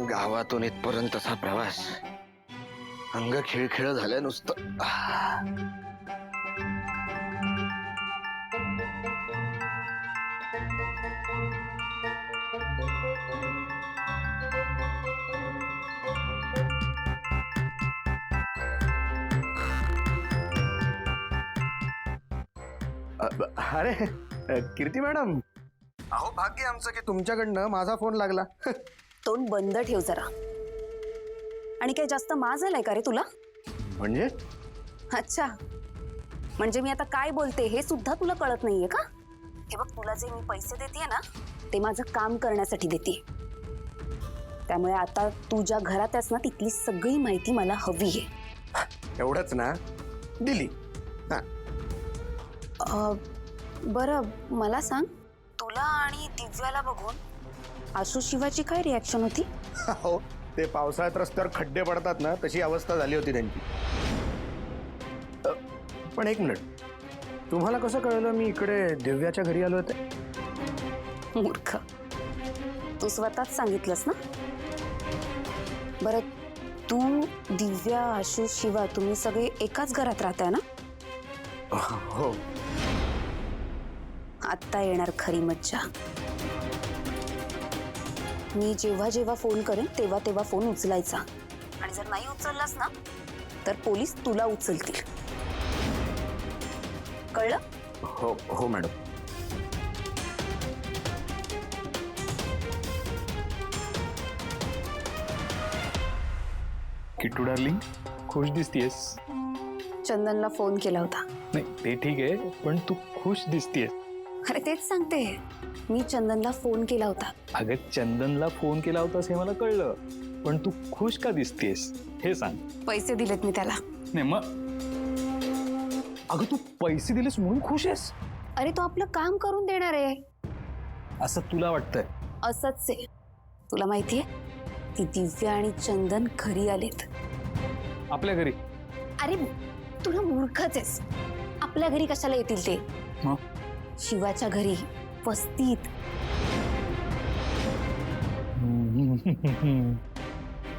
गावातून इथपर्यंतचा प्रवास अंग खिळखिळ झालं नुसतं. अरे कीर्ती मॅडम, अहो भाग्य आमचं की तुमच्याकडनं माझा फोन लागला. तोंड बंद ठेव जरा. आणि काय जास्त माज आलाय का रे तुला? म्हणजे? अच्छा, म्हणजे मी आता काय बोलते हे सुद्धा तुला कळत नाहीये का? हे बघ, तुला जे मी पैसे देतेय ना ते माझं काम करण्यासाठी देते. त्यामुळे आता तू ज्या घरात आहेस ना तिथली सगळी माहिती मला हवी आहे. एवढंच ना? दिली. बरं मला सांग, तुला आणि दिव्याला बघून आशु शिवाची काय रिॲक्शन होती? हो, ते पावसाळ्यात रस्त्यावर खड्डे पडतात ना तशी अवस्था झाली होती त्यांची. पण एक मिनिट, तुम्हाला कसं कळलं मी इकडे दिव्याच्या घरी आलो होते? मूर्ख, तू स्वतःच सांगितलंस ना. बरं, तू दिव्या आशु शिवा तुम्ही सगळे एकाच घरात राहताय ना? हो. आत्ता येणार खरी मज्जा. मी जेव्हा जेव्हा फोन करेन तेव्हा तेव्हा फोन उचलायचा, आणि जर नाही उचललास ना तर पोलीस तुला उचलतील. कळलं? हो हो मॅडम. किट्टू डार्लिंग, खुश दिसतीयस. चंदनला फोन केला होता. नाही ते ठीक आहे, पण तू खुश दिसतीयस. अरे तेच सांगते, मी चंदनला फोन केला होता. अगं चंदनला फोन केला होतास हे मला कळलं, पण तू खुश का दिसतेस हे सांग. पैसे दिलेत मी त्याला. नाही मग, अगं तू पैसे दिलेस म्हणून खुश आहेस? अरे तो आपलं काम करून देणार आहे असं तुला वाटतंय? असंच आहे. तुला माहितीये, ती दिव्या आणि चंदन घरी आलेत. आपल्या घरी? अरे तुला मूर्खच आहेस. आपल्या घरी कशाला येतील ते? मग शिवाच्या घरी वस्तीत.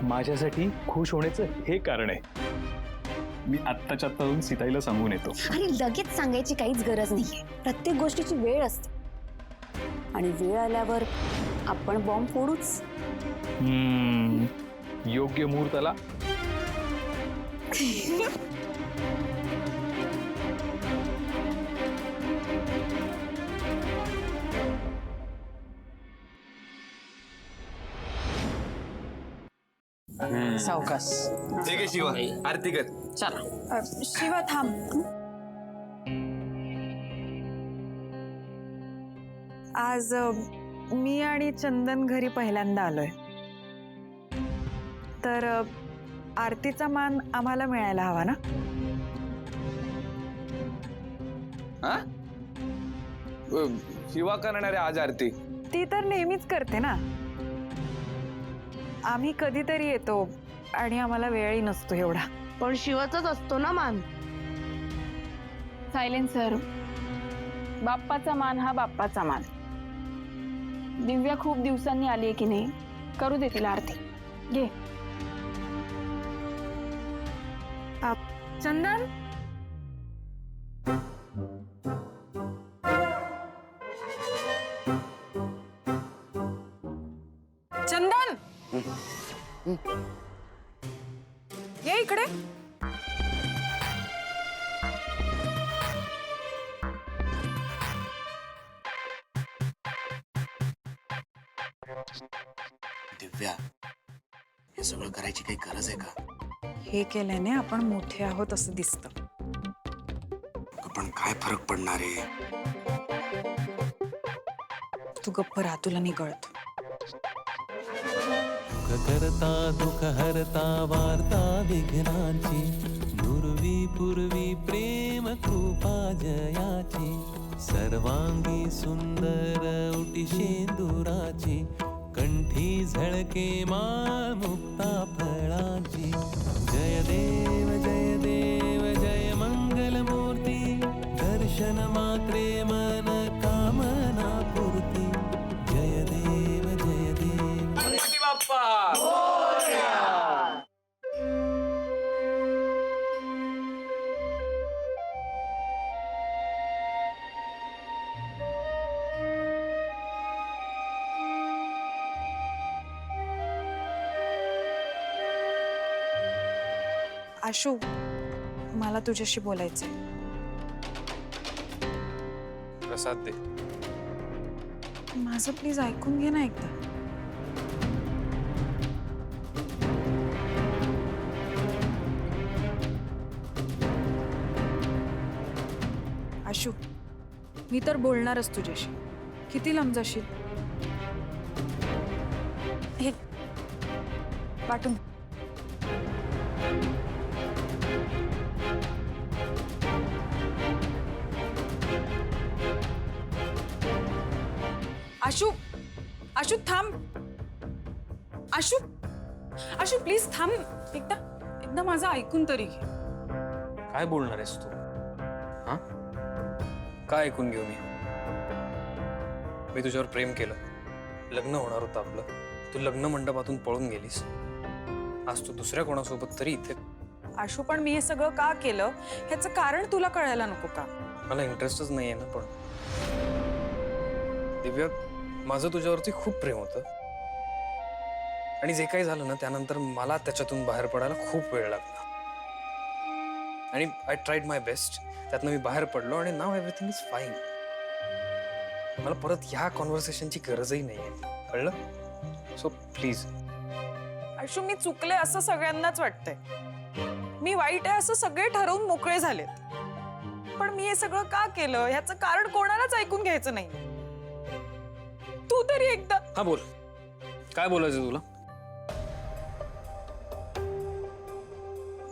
माझ्यासाठी खुश होण्याचं हे कारण आहे. मी आत्ताच्या आत्ता जाऊन सीताईला सांगून येतो. अरे लगेच सांगायची काहीच गरज नाहीये. प्रत्येक गोष्टीची वेळ असते, आणि वेळ आल्यावर आपण बॉम्ब फोडूच. योग्य मुहूर्ताला. सावकाश. ठीक आहे शिवा, आरती कर. चला. शिवा थांब. आज मी आणि चंदन घरी पहिल्यांदा आलोय, तर आरतीचा मान आम्हाला मिळायला हवा ना. शिवा करणार आहे आज आरती? ती तर नेहमीच करते ना. आम्ही कधीतरी येतो आणि आम्हाला वेळही नसतो एवढा. पण शिवाचाच असतो ना मान. सायलेन्सर. बाप्पाचा मान हा बाप्पाचा मान. दिव्या खूप दिवसांनी आली आहे की नाही, करू दे तिला आरती. घे. चंदन, चंदन ये इकडे. दिव्या, हे सगळं करायची काही गरज आहे का? हे केल्याने आपण मोठे आहोत असं दिसतं. पण काय फरक पडणार आहे? तू गप्प राहा, तुला निगळत. करता दुःख हरता वार्ता विघ्नांची, नुरवी पूर्वी प्रेम कृपा जयाची, सर्वांगी सुंदर उटी शेंदुराची, कंठी झळके माळ मुक्ता फळाची. जय देव जय देव जय मंगल मूर्ती, दर्शन मात्रे मन कामना पूर्ती. जय देव जय देव. बाप्पा आशू, मला तुझ्याशी बोलायचंय. प्रसाद दे. माझं प्लीज ऐकून घे ना एकदा. आशू, मी तर बोलणारच तुझ्याशी. किती लांब जाशील? हे पाठवून. आशू, आशू थांब. आशू, आशू प्लीज थांब. एकदा माझं ऐकून तरी घे. काय बोलणार आहेस तू? हा, काय ऐकून घेऊ मी तुझ्यावर प्रेम केलं, लग्न होणार होतं आपलं, तू लग्न मंडपातून पळून गेलीस. आज तू दुसऱ्या कोणासोबत तरी इथे. आशू, पण मी हे सगळं का केलं ह्याचं कारण तुला कळायला नको का? मला इंटरेस्टच नाहीये ना. पण दिव्या, माझं तुझ्यावरती खूप प्रेम होतं आणि जे काही झालं ना त्यानंतर मला त्याच्यातून बाहेर पडायला खूप वेळ लागला आणि आय ट्राईड माय बेस्ट. त्यातनं मी बाहेर पडलो आणि नाव एव्हरीथिंग इज फाईन. मला परत ह्या कॉन्व्हर्सेशनची गरजही नाहीये, कळलं? So please. आशू, मी चुकले असं सगळ्यांनाच वाटतंय. मी वाईट आहे असं सगळे ठरवून मोकळे झालेत. पण मी हे सगळं का केलं ह्याचं कारण कोणालाच ऐकून घ्यायचं नाही. तू तरी एकदा. हा बोल, काय बोलायचं तुला?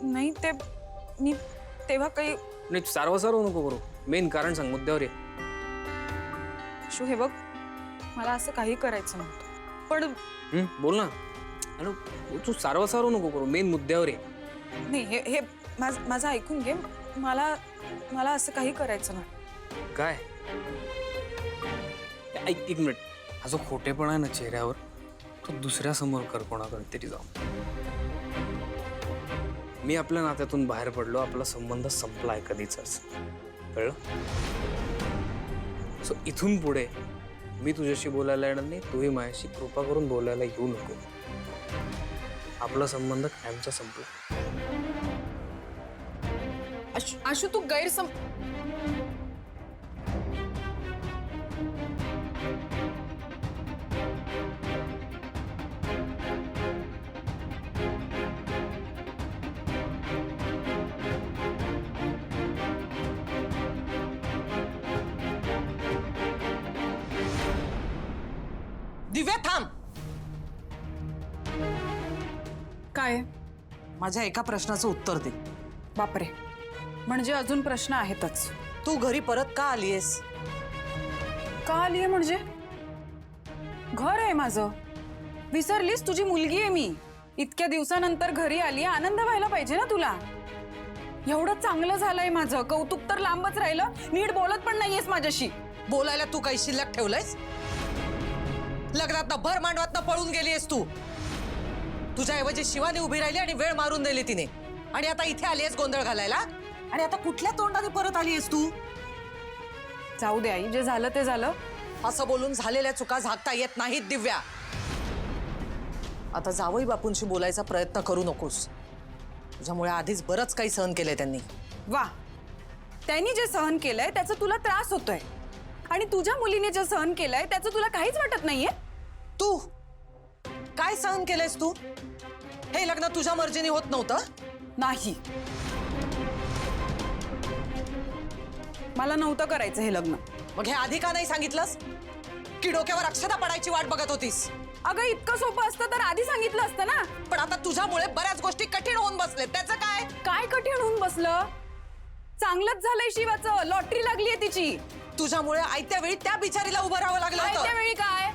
नाही ते मी तेव्हा काही. नाही, सारवं नको करू. मेन कारण सांग, मुद्द्यावर ये. आशू, हे बघ, मला असं काही करायचं नव्हतं. पण बोल ना. अरे तू सारवं नको करू, मेन मुद्द्यावर ये. नाही, हे माझं ऐकून घे. मला असं काही करायचं नाही. काय? एक मिनिट. हा जो खोटेपणा आहे ना चेहऱ्यावर, तो दुसऱ्या समोर कर, कोणाकडे तरी जाऊ. मी आपल्या नात्यातून बाहेर पडलो, आपला संबंध संपलाय कधीचाच, कळलं? सो इथून पुढे मी तुझ्याशी बोलायला येणार नाही, तूही माझ्याशी कृपा करून बोलायला येऊ नको. आपला संबंध कायमचा संपला. आशू, तू गैरसम. दिव्या, थांब. काय? माझ्या एका प्रश्नाचं उत्तर दे. बापरे, म्हणजे अजून प्रश्न आहेतच. तू घरी परत का आलीयस? का आलीये म्हणजे? घर आहे माझं. विसरलीस? तुझी मुलगी आहे मी. इतक्या दिवसानंतर घरी आली, आनंद व्हायला पाहिजे ना तुला. एवढं चांगलं झालंय माझं, कौतुक तर लांबच राहिलं. नीट बोलत पण नाहीयेस माझ्याशी. बोलायला तू काही शिल्लक ठेवलंयस? लग्नातनं भर मांडवातनं पळून गेलीयस तू. तुझ्या ऐवजी शिवानी उभी राहिली आणि वेळ मारून दिली तिने. आणि आता इथे आलीयस गोंधळ घालायला. आणि आता कुठल्या तोंडाने परत आलीयस तू? जाऊ दे आई, जे झालं ते झालं. असं बोलून झालेल्या चुका झाकता येत नाहीत दिव्या. आता जावई बापूंशी बोलायचा प्रयत्न करू नकोस. तुझ्यामुळे आधीच बरंच काही सहन केलंय त्यांनी. वा, त्यांनी जे सहन केलंय त्याचा तुला त्रास होतोय आणि तुझ्या मुलीने जे सहन केलंय त्याचं तुला काहीच वाटत नाहीये. तू काय सहन केलंयस तू? हे लग्न तुझ्या मर्जीने होत नव्हतं? नाही, मला नव्हतं करायचं हे लग्न. मग हे आधी का नाही सांगितलंस? की डोक्यावर अक्षता पडायची वाट बघत होतीस? अगं, इतकं सोपं असतं तर आधी सांगितलं असतं ना. पण आता तुझ्यामुळे बऱ्याच गोष्टी कठीण होऊन बसले. त्याचं काय? काय कठीण होऊन बसलं? चांगलंच झालंय शिवाचं. लॉटरी लागलीये तिची. तुझ्यामुळे आयत्या वेळी त्या बिचारीला उभं राहावं लागलं होतं. त्यावेळी काय?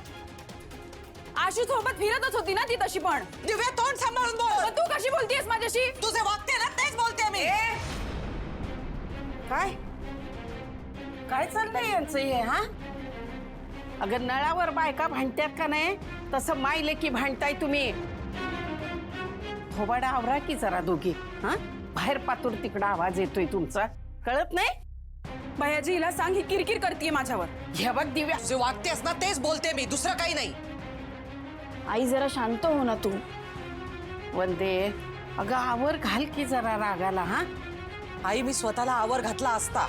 आशू सोबत फिरतच होती ना ती तशी. पण दिव्या, तोंड सांभाळून बोल. तू कशी बोलतेस माझ्याशी? तुझे वागते ना तेच बोलते मी. काय काय चाललंय यांचं हे? हा, अगं नळावर बायका भांडत्यात का नाही, तसं मायले की भांडताय तुम्ही. थोबाडा आवरा की जरा दोघी. हा, बाहेर पातूर तिकडा आवाज येतोय तुमचा, कळत नाही? भैयाजी, हिला सांग, ही किरकिर करतीये माझ्यावर. हे बघ दिव्या, तुझे वागतेस ना तेच बोलते मी, दुसरं काही नाही. आई जरा शांत हो ना तू. वंदे, अगं आवर घाल की जरा रागाला. हा आई मी स्वतःला आवर घातला असता,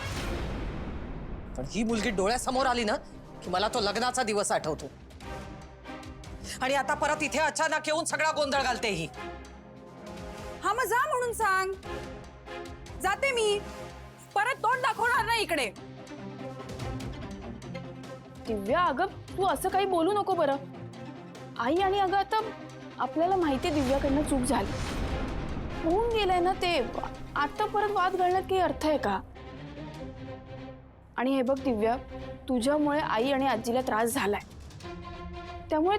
पण ही मुलगी डोळ्यासमोर आली ना की मला तो लग्नाचा दिवस आठवतो. आणि आता परत इथे अचानक येऊन सगळा गोंधळ घालते ही. हा मग जा म्हणून सांग. जाते मी, परत तोंड दाखवणार नाही इकडे. दिव्या अगं तू असं काही बोलू नको बरं. आई आणि अगं आता आपल्याला माहिती आहे दिव्याकडनं चूक झाली, होऊन गेलंय ना ते. आता परत वाद घालण्यात काही अर्थ आहे का? आणि हे बघ दिव्या, तुझ्यामुळे आई आणि आजीला त्रास झालाय, त्यामुळे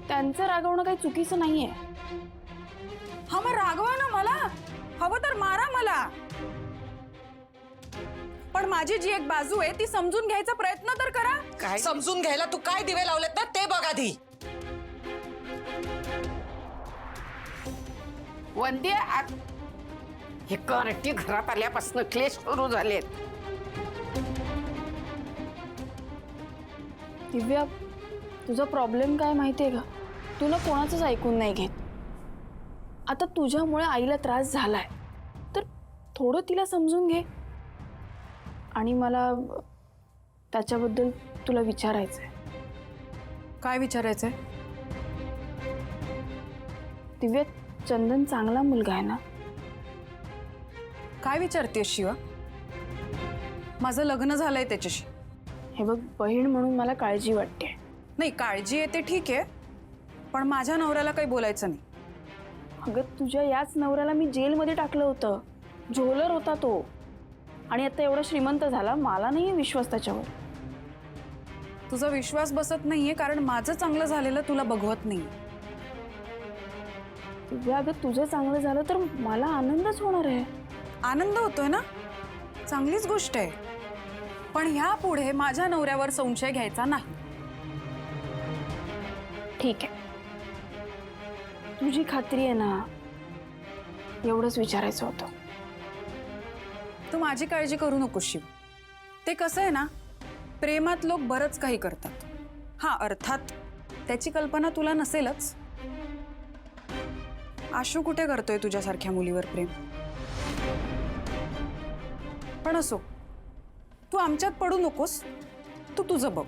त्यांचं रागवणं काही चुकीचं नाहीये. हा मग रागवा ना मला, हवं तर मारा मला, पण माझी जी एक बाजू आहे ती समजून घ्यायचा प्रयत्न तर करा. काय समजून घ्यायला तू काय दिवे लावलेत ना ते बघ आधी. वंदे हे करटी घरात आल्यापासून क्लेश सुरू झालेत. दिव्या तुझा प्रॉब्लेम काय माहितीये का? तू ना कोणाचंच ऐकून नाही घेत. आता तुझ्यामुळे आईला त्रास झालाय तर थोडं तिला समजून घे. आणि मला त्याच्याबद्दल तुला विचारायचंय. काय विचारायचंय? दिव्या चंदन चांगला मुलगा आहे ना? काय विचारतेस शिवा? माझं लग्न झालंय त्याच्याशी. हे बघ बहीण म्हणून मला काळजी वाटते. नाही काळजी येते ठीक आहे, पण माझ्या नवऱ्याला काही बोलायचं नाही. अगं तुझ्या याच नवऱ्याला मी जेलमध्ये टाकलं होतं. झोलर होता तो, आणि आता एवढा श्रीमंत झाला. मला नाही विश्वास त्याच्यावर. तुझा विश्वास बसत नाहीये कारण माझं चांगलं झालेलं तुला बघवत नाही. दिव्या अगं तुझं चांगलं झालं तर मला आनंदच होणार आहे. आनंद होतोय ना, चांगलीच गोष्ट आहे, पण ह्या पुढे माझ्या नवऱ्यावर संशय घ्यायचा नाही. ठीक आहे, तुझी खात्री आहे ना? एवढंच विचारायचं होतं. तू माझी काळजी करू नको शिव. ते कसं आहे ना, प्रेमात लोक बरंच काही करतात. हा अर्थात त्याची कल्पना तुला नसेलच. आशू कुठे करतोय तुझ्यासारख्या मुलीवर प्रेम? पण असो, तू आमच्यात पडू नकोस. तू तुझं बघ.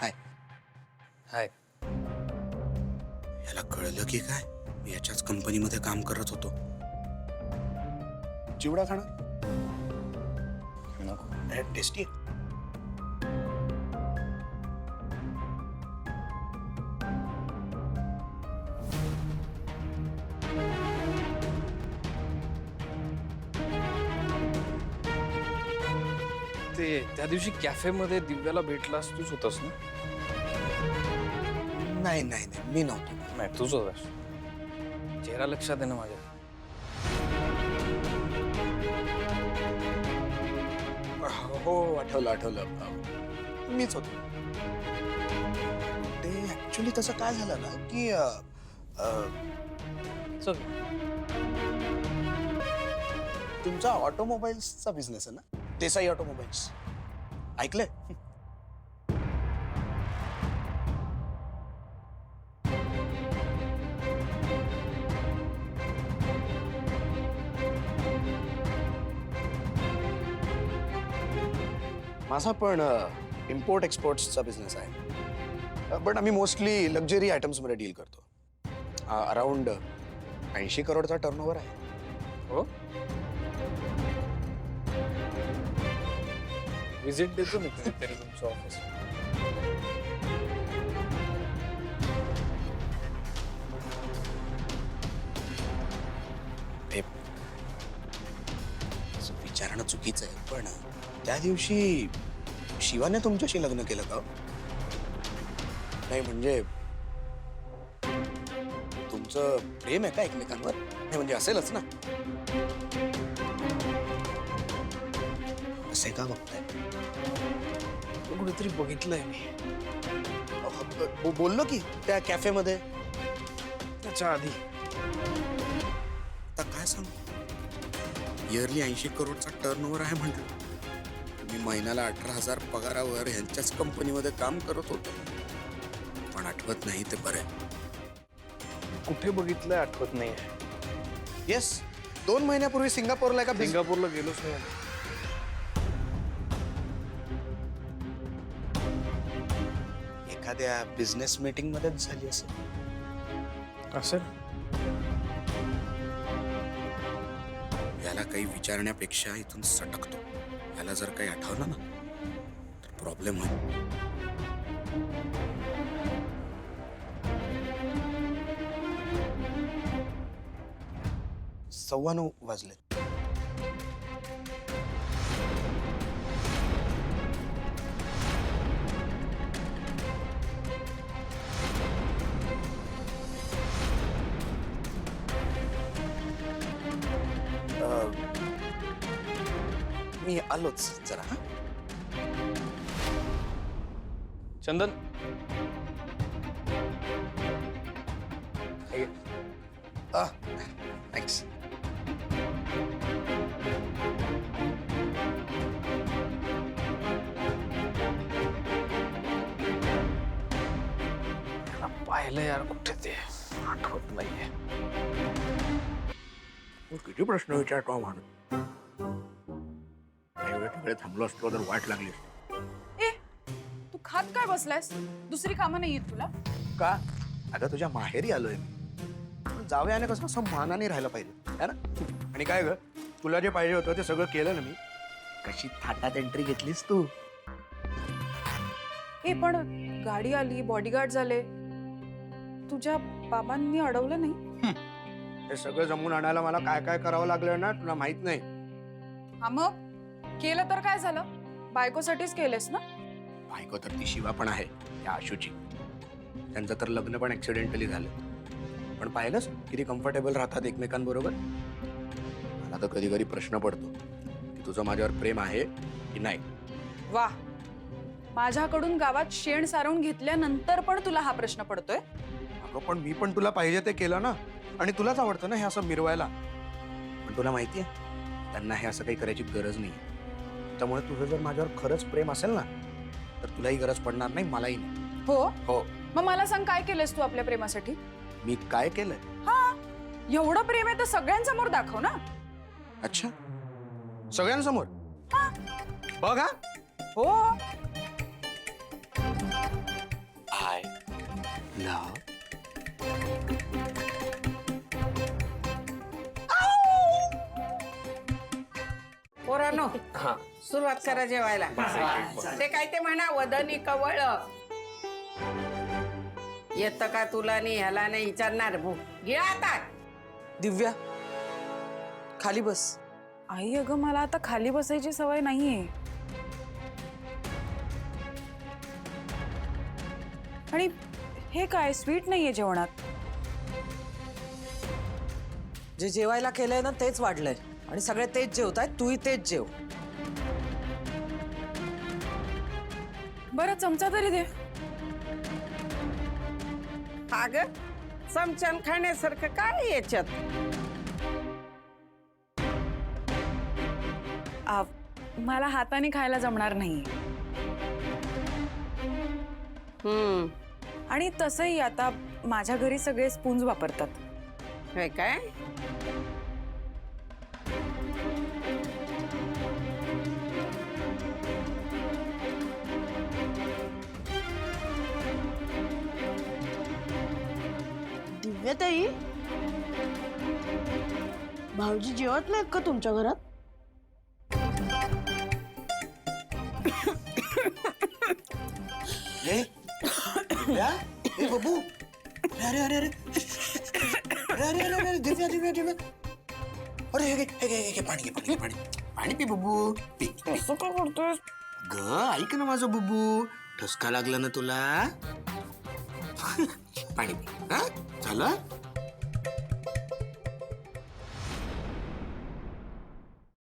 हाय. हाय. याला कळलं की काय मी याच्याच कंपनीमध्ये काम करत होतो. चिवडा खाणार? नको. टेस्टी आहे. ते त्या दिवशी कॅफेमध्ये दिव्याला भेटलास तूच होतास ना? नाही नाही नाही मी नव्हतो. नाही तूच होतास. चेहरा लक्षात आहे ना माझ्या. हो आठवलं मीच होतो. ते ऍक्च्युली तसं काय झालं ना की चल. तुमचा ऑटोमोबाईल्सचा बिझनेस आहे ना, देसाई ऑटोमोबाईल्स, ऐकलंय? माझा पण इम्पोर्ट एक्सपोर्ट्सचा बिझनेस आहे, पण आम्ही मोस्टली लक्झरी आयटम्समध्ये डील करतो. अराउंड 80 करोडचा टर्नओव्हर आहे. हो, विजिट देतो मी कधीतरी तुमचं ऑफिस. करणं चुकीचं आहे, पण त्या दिवशी शिवाने तुमच्याशी लग्न केलं का? नाही म्हणजे तुमचं प्रेम आहे का एकमेकांवर? नाही म्हणजे असेलच ना. असे का बघताय? कुठेतरी बघितलंय मी बोललो की त्या कॅफेमध्ये. त्याच्या आधी. आता काय सांगू, इयरली 80 करोडचा टर्नओव्हर आहे म्हटलं. मी महिन्याला 18,000 पगारावर ह्यांच्याच कंपनीमध्ये काम करत होतो. पण आठवत नाही ते बरं आहे. कुठे बघितलंय आठवत नाही. येस, 2 महिन्यापूर्वी सिंगापूरला एका सिंगापूरला गेलोच नाही. एखाद्या बिझनेस मीटिंग मध्येच झाली असेल. असेल. याला काही विचारण्यापेक्षा इथून सटकतो. याला जर काही आठवलं ना तर प्रॉब्लेम होईल. 9:15 वाजले. मी आलोच जरा. हा, चंदन, थँक्स. पाहिलं यार कुठे ते आठवत नाहीये. किती प्रश्न विचारतो म्हणून. काही वेळ तिकडे थांबलो असतो तर वाट लागली असती. ए तू खात काय बसलायस? दुसरी कामं नाही आहेत तुला? का? अगं तुझ्या माहेरी आलोय मी. पण जावयाने कसं असं मानाने राहायला पाहिजे है ना. आणि काय ग, तुला जे पाहिजे होतं ते सगळं केलं ना मी. कशी थाटात एंट्री घेतलीस तू. ए पण गाडी आली, बॉडीगार्ड झाले, तुझ्या बाबांनी अडवलं नाही? हे सगळं जमून आणायला मला काय काय करावं लागलं ना तुला माहित नाही. हा मग केलं तर काय झालं? बायकोसाठीच केलेस ना? बायको तर ती शिवा पण आहे, या आशूची. त्यांचं तर लग्न पण ऍक्सिडेंटली झालं. पण पाहिलंस किती कम्फर्टेबल राहतात एकमेकांबरोबर. मला तर कधी कधी प्रश्न पडतो की तुझं माझ्यावर प्रेम आहे की नाही. वा, माझ्याकडून गावात शेण सारवून घेतल्यानंतर पण तुला हा प्रश्न पडतोय? अगं पण मी पण तुला पाहिजे ते केलं ना. आणि तुलाच आवडतं ना हे असं मिरवायला. पण तुला माहितीये त्यांना हे असं काही करायची गरज नाही. त्यामुळे तुझं जर माझ्यावर खरंच प्रेम असेल ना तर तुलाही गरज पडणार नाही, मलाही नाही. हो हो. मग मला सांग, काय केलंस तू आपल्या प्रेमासाठी? मी काय केलंय? हा, एवढं प्रेम आहे तर सगळ्यांसमोर दाखव ना. अच्छा, सगळ्यांसमोर बघ. हा हो. आय लव्ह पोरानो, सुरुवात करा जेवायला. ते काय ते म्हणा, वदनी कवळ. येतं का तुला नाही ह्याला नाही विचारणार. भू गिळा आता. दिव्या, खाली बस. आई अगं, मला आता खाली बसायची सवय नाहीये. आणि हे काय स्वीट नाहीये जेवणात? जे जेवायला केलंय ना तेच वाढलंय आणि सगळे तेच जेवतायत, तूही तेच जेव. बरं, चमचा तरी दे. अगं चमच्यान खाण्यासारखं काय याच्यात? मला हाताने खायला जमणार नाही. आणि तसंही आता माझ्या घरी सगळे स्पून्स वापरतात. होय काय? दिव्याताई, भाऊजी जेवत नाहीत का तुमच्या घरात? बबू, अरे अरे अरे अरे अरे अरे दिव्या दिव्या दिव्या. अरे हे घे पाणी घे पाणी पाणी पाणी पी बुबू पी असं का करतोय? ग ऐक ना माझं बुबू, ठसका लागला ना तुला? पाणी पी हा झालं.